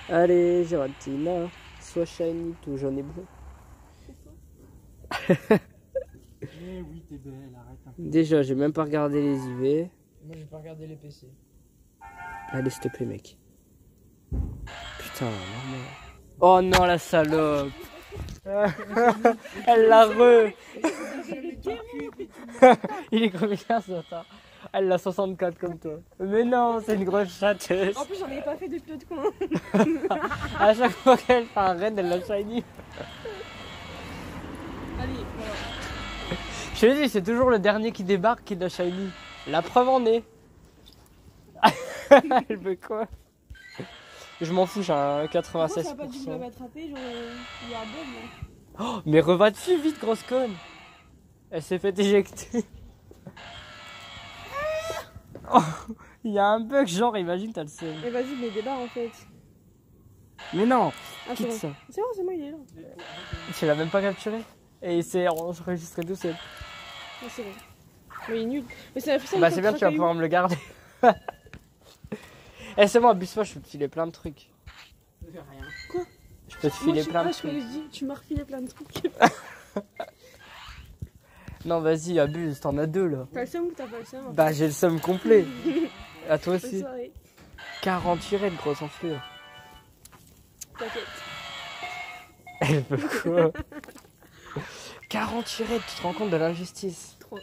Allez, Giratina, sois shiny, tout jaune et bleu. Eh oui, t'es belle, arrête un peu. Déjà, j'ai même pas regardé les IV. Moi, j'ai pas regardé les PC. Allez, s'il te plaît, mec. Putain, vraiment. Oh non, la salope. Elle l'a re. Il est combien ça, toi? Elle l'a 64 comme toi. Mais non, c'est une grosse chatteuse. En plus, j'en ai pas fait depuis l'autre coin. À chaque fois qu'elle fait un raid, elle l'a shiny. Allez, voilà. Je te dis, c'est toujours le dernier qui débarque qui l'a shiny. La preuve en est. Elle veut quoi? Je m'en fous, j'ai un Pourquoi ça a pas 96%. dû me m'attraper, genre il y a un bug là. Oh, mais reva dessus vite, grosse conne. Elle s'est fait éjecter. Oh, il y a un bug, genre, imagine, t'as le seum. Mais vas-y, mais débarre en fait. Mais non, Ah, c'est quitte bon. ça. C'est bon, c'est moi, il est là. Tu l'as même pas capturé. Et c'est enregistré tout seul. Ah, c'est bon. Mais il est nul. Mais ça m'a fait ça. Bah c'est bien, tu vas pouvoir me le garder. Eh c'est bon, abuse-moi, je peux te filer plein de trucs. Rien. Quoi? Je peux te filer plein de trucs. Je dis, tu m'as refilé plein de trucs. Non, vas-y, abuse, t'en as deux là. T'as le seum ou t'as pas le seum? Bah j'ai le somme complet. À toi Bonne aussi. soirée. 48 raids, grosse enflure. T'inquiète. Elle veut quoi? 48 raids, tu te rends compte de l'injustice? 3.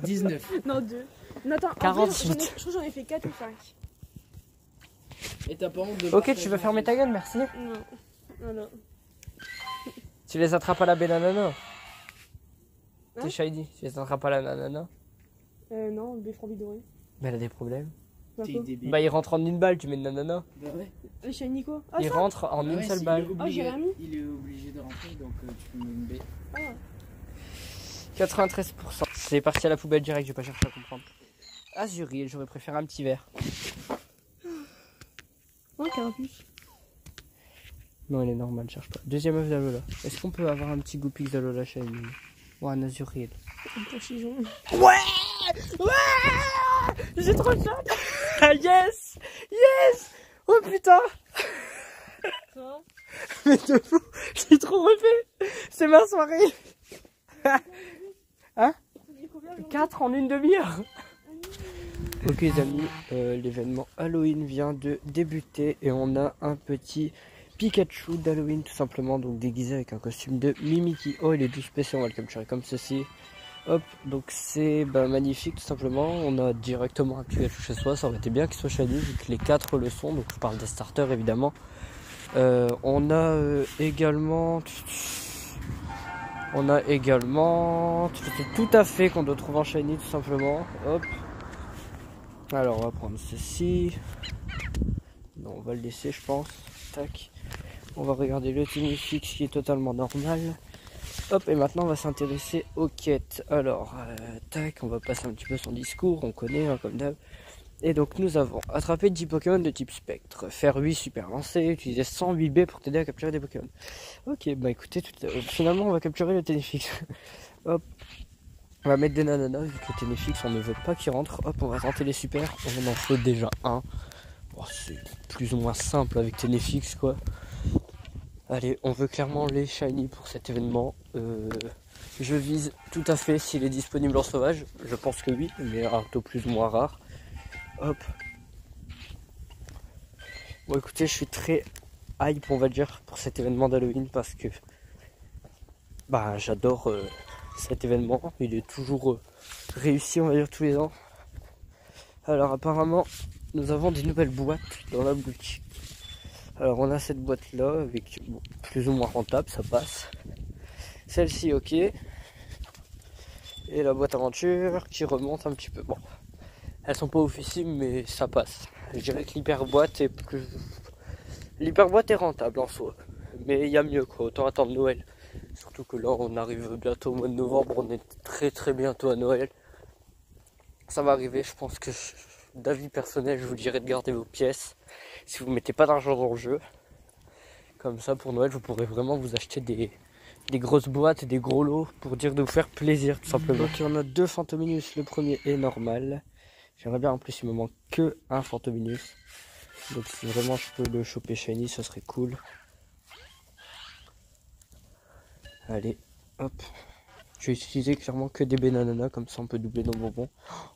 19. Non, 2. Non, attends, 48. je crois que j'en ai fait 4 ou 5. Et t'as pas honte de Ok, partager tu veux en fermer ta plus. gueule, merci. Non. Non, non. Tu les attrapes à la bananana. Hein? T'es shiny, tu les attrapes à la nanana. Non, le beffroi bidoré. Mais elle a des problèmes. Bah, T'es quoi? débile. Bah il rentre en une balle, tu mets une nanana. Bah ouais. Le shiny quoi? Ah, Il ça? rentre en Bah une ouais, seule s'il balle. est obligé- j'ai rien mis. Il est obligé de rentrer, donc tu peux me B. Ah. 93%. C'est parti à la poubelle direct, je vais pas chercher à comprendre. Azuril, j'aurais préféré un petit verre. Oh, carapuce. Non, il est normal, cherche pas. Deuxième œuf d'Alola. Est-ce qu'on peut avoir un petit goupix d'Alola shiny? Ou un Azuril? Un pochigeon. Ouais, j'ai trop de chance. Ah, yes, yes. Oh putain. Ça va? Mais de fou, j'ai trop refait. C'est ma soirée. Hein? 4 en une demi-heure. Ok les amis, l'événement Halloween vient de débuter et on a un petit Pikachu d'Halloween tout simplement, donc déguisé avec un costume de Mimikyu. Oh il est tout spécial, on va le capturer comme ceci. Hop, donc c'est magnifique tout simplement, on a directement un Pikachu chez soi, ça aurait été bien qu'il soit shiny vu que les 4 le sont, donc je parle des starters évidemment. On a également tout à fait qu'on doit trouver en shiny tout simplement. Hop. Alors on va prendre ceci. Non, on va le laisser je pense. Tac. On va regarder le Tenefix qui est totalement normal. Hop, et maintenant on va s'intéresser aux quêtes. Alors, tac, on va passer un petit peu son discours, on connaît hein, comme d'hab. Et donc nous avons attrapé 10 Pokémon de type spectre, faire 8 super lancers, utiliser 108 B pour t'aider à capturer des Pokémon. Ok, bah écoutez, finalement on va capturer le Tenefix. Hop, on va mettre des nananas, vu que le Tenefix on ne veut pas qu'il rentre. Hop, on va tenter les super, on en faut déjà un. Bon, c'est plus ou moins simple avec Tenefix quoi. Allez, on veut clairement les shiny pour cet événement. Je vise tout à fait s'il est disponible en sauvage. Je pense que oui, mais un taux plus ou moins rare. Hop. Bon écoutez, je suis très hype on va dire pour cet événement d'Halloween parce que j'adore cet événement. Il est toujours réussi on va dire tous les ans. Alors apparemment nous avons des nouvelles boîtes dans la boutique. Alors on a cette boîte là avec plus ou moins rentable, ça passe. Celle-ci ok. Et la boîte aventure qui remonte un petit peu. Bon, elles sont pas oufissimes mais ça passe. Je dirais que l'hyperboîte est plus... L'hyperboîte est rentable en soi. Mais il y a mieux quoi, autant attendre Noël. Surtout que là on arrive bientôt au mois de novembre, on est très bientôt à Noël. Ça va arriver, je pense que d'avis personnel je vous dirais de garder vos pièces. Si vous mettez pas d'argent dans le jeu. Comme ça pour Noël vous pourrez vraiment vous acheter des grosses boîtes et des gros lots pour dire de vous faire plaisir tout simplement. Donc on a 2 Fantominus, le premier est normal. J'aimerais bien en plus il me manque que un Fantominus. Donc si vraiment je peux le choper shiny, ça serait cool. Allez, hop. Je vais utiliser clairement que des Bananana, comme ça on peut doubler nos bonbons.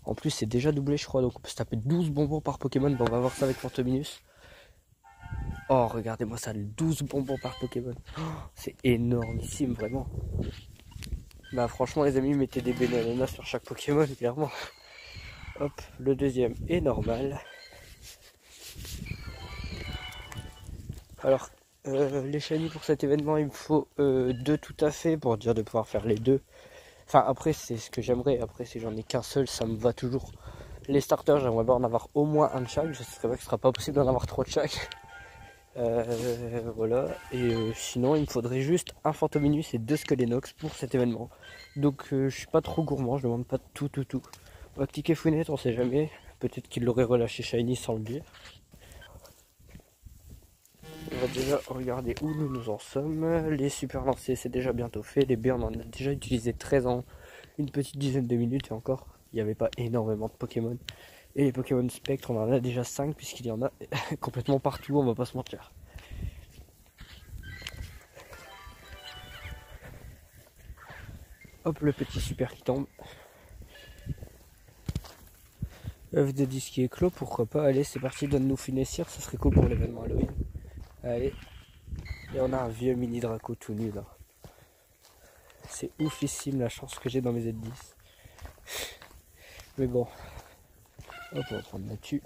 En plus c'est déjà doublé je crois, donc on peut se taper 12 bonbons par Pokémon. Bon, on va voir ça avec Fantominus. Oh regardez-moi ça, 12 bonbons par Pokémon. Oh, c'est énormissime vraiment. Bah franchement les amis, mettez des Bananana sur chaque Pokémon clairement. Hop, le deuxième est normal. Alors les shiny pour cet événement, il me faut 2 tout à fait pour dire de pouvoir faire les deux. Enfin après c'est ce que j'aimerais, après si j'en ai qu'un seul ça me va toujours. Les starters j'aimerais bien en avoir au moins un de chaque, je sais pas que ce sera pas possible d'en avoir 3 de chaque. Voilà, et sinon il me faudrait juste un Fantominus et 2 Skelenox pour cet événement. Donc je suis pas trop gourmand, je demande pas tout. On va cliquer Fouinette, on sait jamais, peut-être qu'il l'aurait relâché shiny sans le dire. On va déjà regarder où nous en sommes. Les super lancers c'est déjà bientôt fait. Les B on en a déjà utilisé 13 en une petite dizaine de minutes et encore il n'y avait pas énormément de Pokémon. Et les Pokémon Spectre on en a déjà 5 puisqu'il y en a complètement partout, on va pas se mentir. Hop le petit super qui tombe. œuf de disque qui est clos, pourquoi pas. Allez c'est parti, donne-nous Funessir, ça serait cool pour l'événement Halloween. Allez, et on a un vieux mini Draco tout nu là. C'est oufissime la chance que j'ai dans mes Z10. Mais bon, hop, on va prendre là-dessus.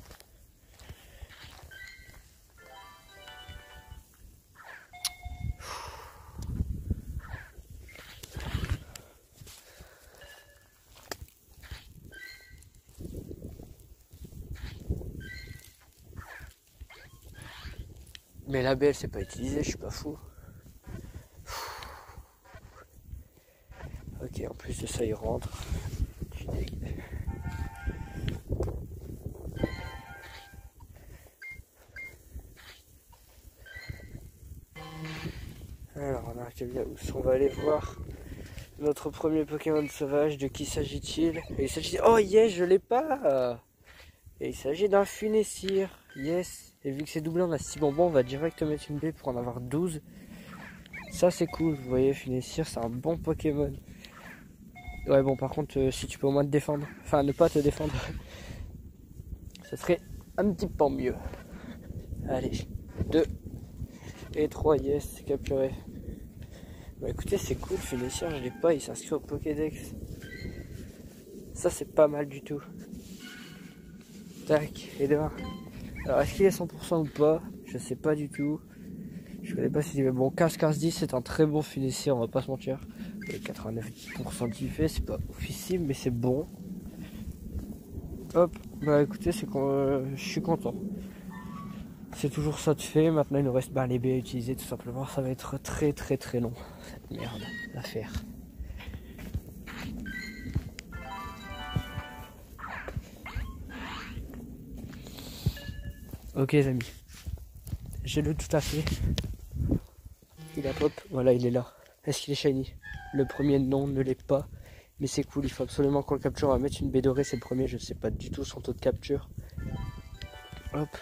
Mais la belle c'est pas utilisé, je suis pas fou. Ok, en plus de ça il rentre. Je suis dégueu. Alors on a on va aller voir notre premier Pokémon sauvage. De qui s'agit-il? Et il s'agit... Oh yes, je l'ai pas. Et il s'agit d'un Funessir. Yes. Et vu que c'est doublé, on a 6 bonbons, on va direct mettre une baie pour en avoir 12. Ça c'est cool, vous voyez, Funessir c'est un bon Pokémon. Ouais bon par contre si tu peux au moins te défendre, enfin ne pas te défendre, ça serait un petit peu mieux. Allez, 2 et 3, yes, c'est capturé. Bah écoutez c'est cool, Funessir je l'ai pas, il s'inscrit au Pokédex. Ça c'est pas mal du tout. Tac, et demain. Alors est-ce qu'il est 100% ou pas? Je sais pas du tout. Je connais pas si... Bon, 15-15-10 c'est un très bon Funessir, on va pas se mentir. 89% qu'il fait, c'est pas oufissime mais c'est bon. Hop, bah écoutez, c'est je suis content. C'est toujours ça de fait. Maintenant il nous reste les baies à utiliser tout simplement. Ça va être très long cette merde à faire. Ok les amis, j'ai le tout à fait. Il a pop, voilà il est là. Est-ce qu'il est shiny? Le premier non, ne l'est pas. Mais c'est cool, il faut absolument qu'on le capture. On va mettre une baie dorée, c'est le premier, je sais pas du tout son taux de capture. Hop.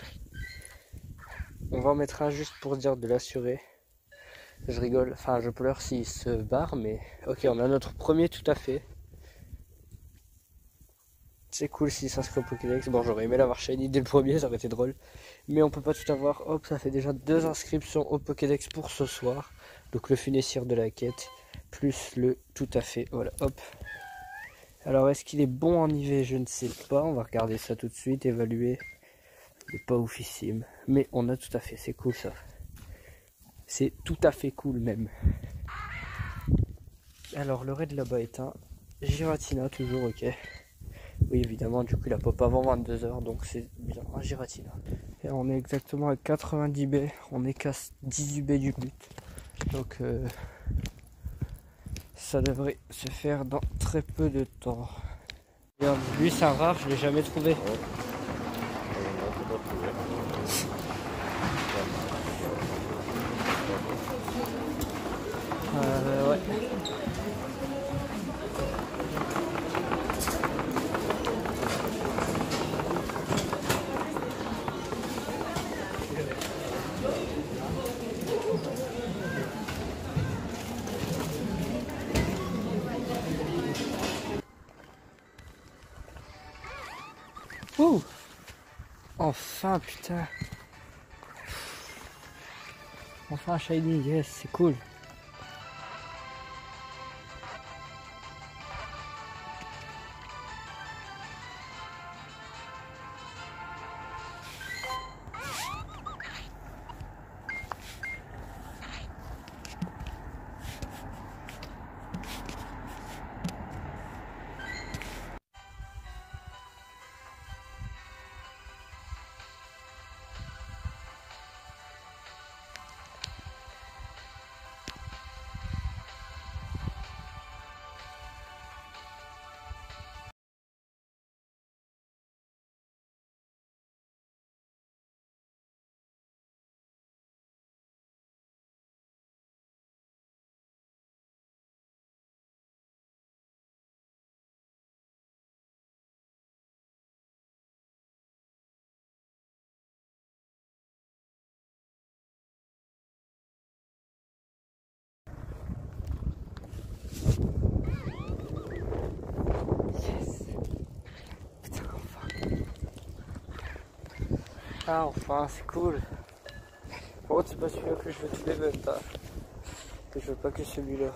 On va en mettre un juste pour dire de l'assurer. Je rigole, enfin je pleure s'il se barre, mais ok, on a notre premier tout à fait. C'est cool s'il s'inscrit au Pokédex. Bon, j'aurais aimé l'avoir shiny dès le premier, ça aurait été drôle. Mais on peut pas tout avoir. Hop, ça fait déjà 2 inscriptions au Pokédex pour ce soir. Donc le Funessir de la quête, plus le tout à fait. Voilà, hop. Alors, est-ce qu'il est bon en IV? Je ne sais pas. On va regarder ça tout de suite, évaluer. Il n'est pas oufissime. Mais on a tout à fait, c'est cool ça. C'est tout à fait cool même. Alors, le raid là-bas est un Giratina, toujours ok. Oui, évidemment, du coup, il a pop avant 22h, donc c'est bien un Giratina. Et on est exactement à 90 B, on est qu'à 18 B du but. Donc, ça devrait se faire dans très peu de temps. Regarde, lui, c'est un rare, je l'ai jamais trouvé. Ouais. Ouais. Enfin, putain. Enfin, shiny, yes, c'est cool. Ah enfin c'est cool. Bon c'est pas celui-là que je veux tous les events hein. Que je veux pas que celui-là.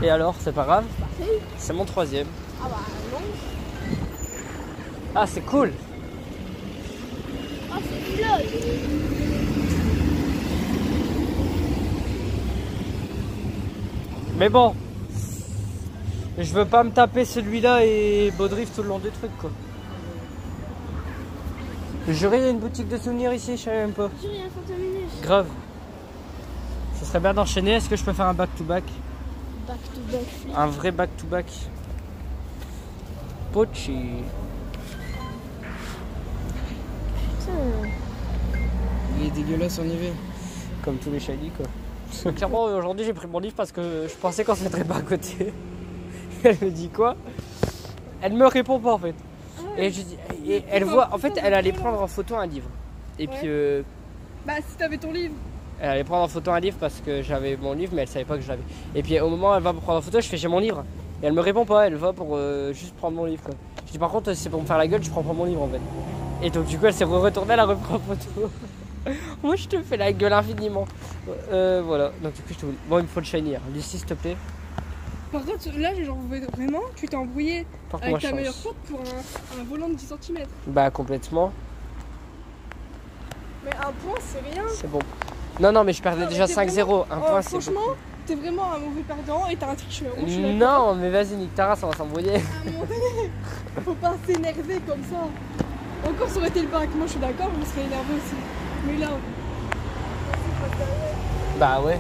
Et alors, c'est pas grave? C'est mon 3e. Ah bah non. Ah, c'est cool. Ah, c'est bleu. Mais bon, je veux pas me taper celui-là et Baudrift tout le long du truc quoi. J'aurais il y a une boutique de souvenirs ici, je savais même pas. J'ai rien fait minutes. Grave. Ce serait bien d'enchaîner, est-ce que je peux faire un back-to-back? Back to back. Un vrai back-to-back. Pochi. Putain. Il est dégueulasse en hiver. Comme tous les shiny quoi. Clairement aujourd'hui j'ai pris mon livre parce que je pensais qu'on se mettrait pas à côté. Elle me dit quoi? Elle me répond pas en fait. Et je dis, et elle voit, en fait elle allait prendre en photo un livre. Et puis Bah si t'avais ton livre. elle allait prendre en photo un livre parce que j'avais mon livre mais elle savait pas que je l'avais. Et puis au moment où elle va me prendre en photo je fais j'ai mon livre. Et elle me répond pas, elle va pour juste prendre mon livre quoi. Je dis par contre si c'est pour me faire la gueule je prends pas mon livre en fait. Et donc du coup elle s'est retournée, elle a repris en photo. Moi je te fais la gueule infiniment. Voilà, donc du coup je te... Bon il me faut le shiny, Lucie s'il te plaît. Par contre là genre vraiment tu t'es embrouillé Porte-moi avec ta chance. meilleure pote pour un volant de 10 cm. Bah complètement, Mais un point c'est rien. c'est bon. Non non mais je perdais Non, mais déjà t'es 5-0, vraiment- un point c'est franchement, beaucoup. t'es vraiment un mauvais perdant et t'es un tricheur. Moi, je suis d'accord. Non mais vas-y nique ta race, on va s'embrouiller. À un moment donné, faut pas s'énerver comme ça. Encore ça aurait été le bac, moi je suis d'accord, je me serais énervé aussi. Mais là, Bah ouais.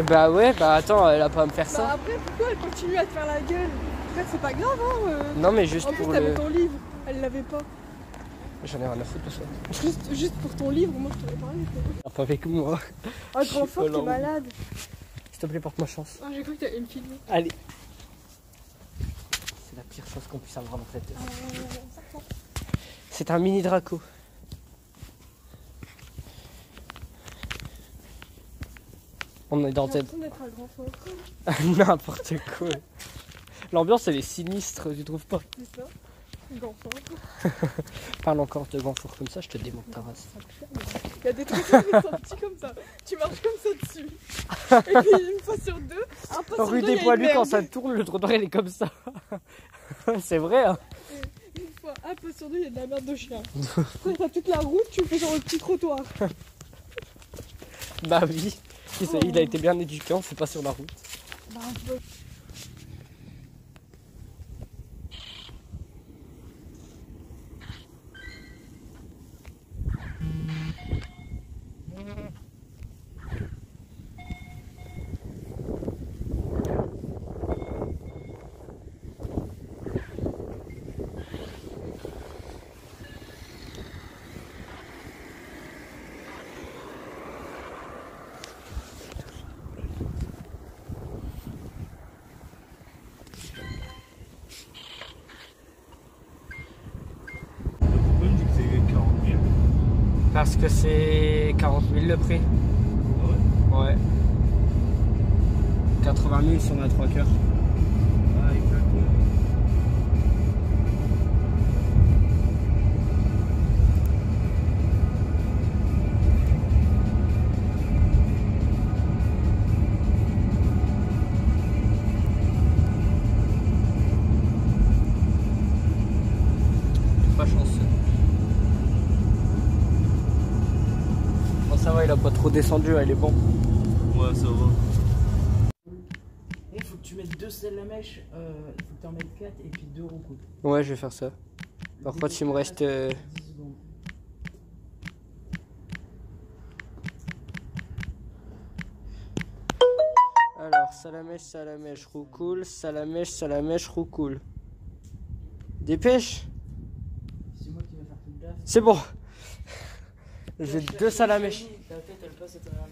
Bah ouais, bah attends, elle a pas à me faire bah ça. après pourquoi elle continue à te faire la gueule? Après c'est pas grave hein. Non mais juste En plus pour t'avais le... ton livre, elle l'avait pas. J'en ai rien à foutre de ça. Juste pour ton livre, moi je t'aurais parlé. quoi. Pas avec moi. Ah Je grand suis fort, pas t'es là. malade. S'il te plaît porte-moi chance. Ah j'ai cru que t'allais me filmer. Allez. C'est la pire chose qu'on puisse avoir dans cette... C'est un mini Draco. On est dans J'ai tête. l'impression d'être un grand fort. N'importe quoi. L'ambiance elle est sinistre, tu trouves pas? C'est ça. Grand fort. Parle encore de grand four comme ça, je te démonte ta race. Il y a des trucs qui sont petits comme ça. Tu marches comme ça dessus. Et puis une fois sur deux, un pas sur Rue deux, des il y a Poilus, une quand merde. ça tourne, le trottoir il est comme ça. C'est vrai hein. Une fois, un pas sur deux, il y a de la merde de chien. Après, t'as toute la route, tu le fais sur le petit trottoir. Bah oui. Il a été bien éduqué, on fait pas sur la route. Bah, un peu. que c'est 40 000 le prix. Ouais. 80 000 si on a 3 cœurs. Ah, exact. Pas chanceux. Bon, ça va, il a pas trop descendu, il est bon. Ouais, ça va. Bon, faut que tu mettes 2 selles à mèche, il faut que tu en mettes 4 et puis 2 roucoules. Ouais, je vais faire ça. Par contre, il me reste. 10 secondes. Alors, salamèche, roucoule, salamèche, roucoule. Dépêche! C'est moi qui vais faire tout le taf. C'est bon! J'ai 2 salamèches. Ta tête, elle passe à travers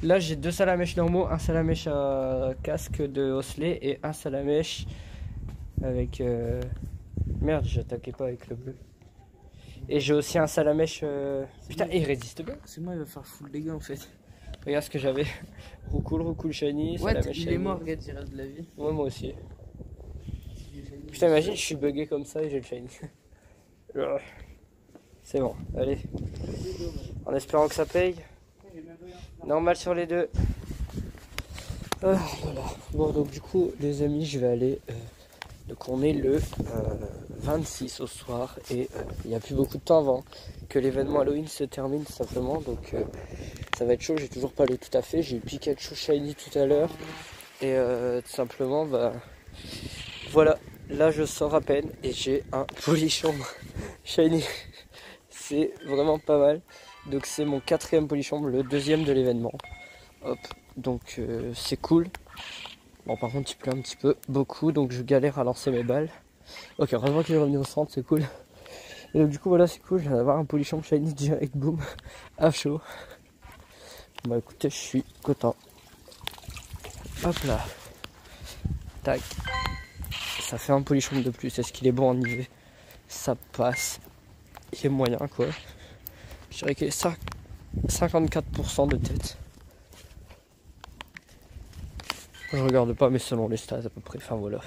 les... Là, j'ai 2 salamèches normaux, un salamèche à casque de osselet et un salamèche avec. Merde, j'attaquais pas avec le bleu. Et j'ai aussi un salamèche. Putain, il résiste bien. C'est moi, il va faire full dégâts en fait. Regarde ce que j'avais. Roucoule shiny, Ouais, salamèche il shiny. est mort, regarde, il reste de la vie. Ouais, moi aussi. Putain, imagine, je suis bugué comme ça et j'ai le shiny. C'est bon, allez. En espérant que ça paye. Normal sur les deux. Ah, voilà. Bon, donc du coup, les amis, je vais aller. Donc, on est le 26 au soir et il n'y a plus beaucoup de temps avant que l'événement Halloween se termine simplement. Donc, ça va être chaud. J'ai toujours pas le tout à fait. J'ai eu Pikachu Shiny tout à l'heure et tout simplement, bah voilà. Là, je sors à peine et j'ai un polichon Shiny. C'est vraiment pas mal. Donc c'est mon 4e polichon, le 2e de l'événement. Hop, donc c'est cool. Bon, par contre il pleut un petit peu, beaucoup, donc je galère à lancer mes balles. Ok, heureusement qu'il est revenu au centre, c'est cool. Et donc du coup voilà, c'est cool, je viens d'avoir un polichon shiny direct, boum, à chaud. Bah écoutez, je suis content. Hop là. Tac. Ça fait un polichon de plus, est-ce qu'il est bon en IV? Ça passe. Il est moyen quoi. Je dirais qu'il est 54% de tête. Je regarde pas, mais selon les stats à peu près. Enfin voilà.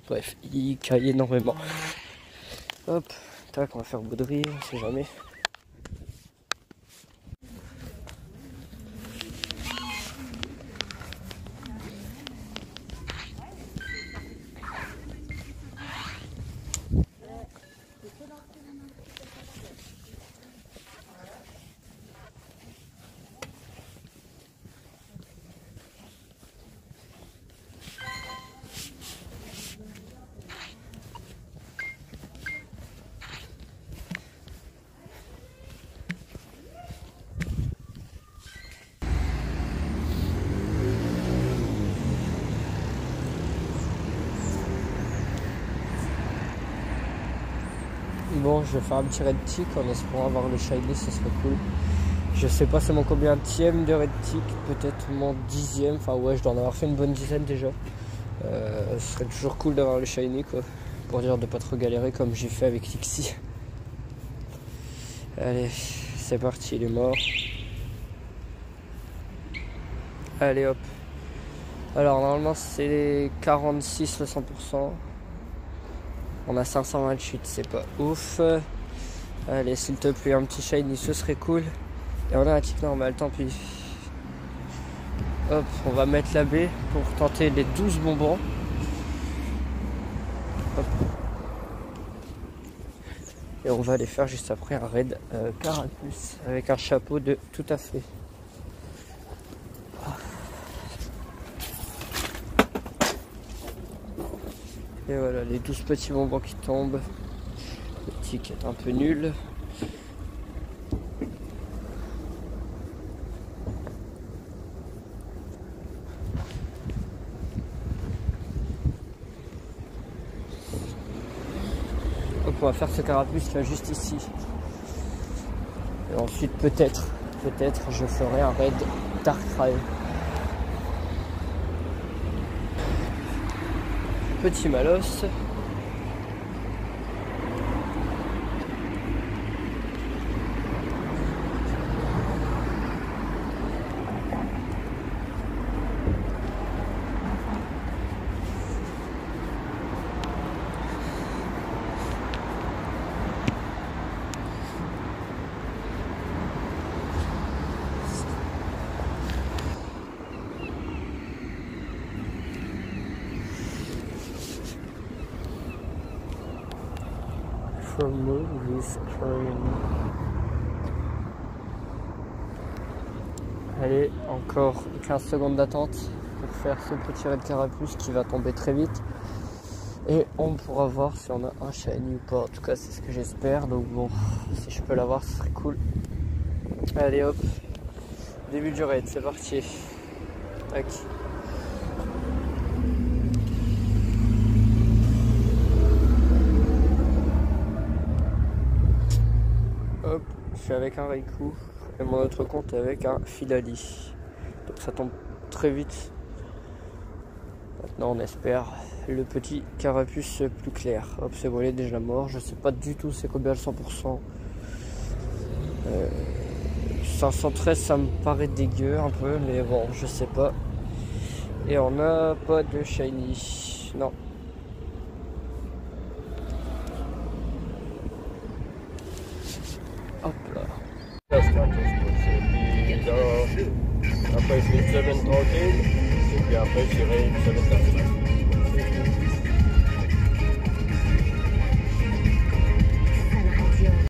Bref, il caille énormément. Hop, tac, on va faire bouderie, on sait jamais. Bon, je vais faire un petit red tick en espérant avoir le shiny, ce serait cool. Je sais pas c'est mon combienième de red tick, peut-être mon 10e, enfin ouais, je dois en avoir fait une bonne dizaine déjà. Ce serait toujours cool d'avoir le shiny quoi, pour dire de pas trop galérer comme j'ai fait avec Lixie. Allez, c'est parti, il est mort. Allez hop. Alors normalement c'est 46 le 100%. On a 528, c'est pas ouf. Allez, s'il te plaît, un petit shiny, ce serait cool. Et on a un tick normal, tant pis. Hop, on va mettre la baie pour tenter les 12 bonbons. Hop. Et on va aller faire juste après un raid Carapuce avec un chapeau de tout à fait. Et voilà, les 12 petits bonbons qui tombent. Le tick est un peu nul. Donc on va faire ce carapuce là juste ici. Et ensuite peut-être je ferai un raid Darkrai. Petit Malos. Remove this screen. Allez, encore 15 secondes d'attente pour faire ce petit raid carapuce qui va tomber très vite. Et on pourra voir si on a un shiny ou pas. En tout cas, c'est ce que j'espère. Donc bon, si je peux l'avoir, ce serait cool. Allez hop, début du raid, c'est parti. Tac. Hop, je suis avec un Raikou et mon autre compte est avec un Filali. Donc ça tombe très vite. Maintenant on espère le petit carapuce plus clair. Hop, c'est bon, il est déjà mort. Je sais pas du tout c'est combien le 100%. 513 ça me paraît dégueu un peu, mais bon, je sais pas. Et on n'a pas de shiny. Non. Hop là. Après je fais 7 tranquille, et puis après je dirais 7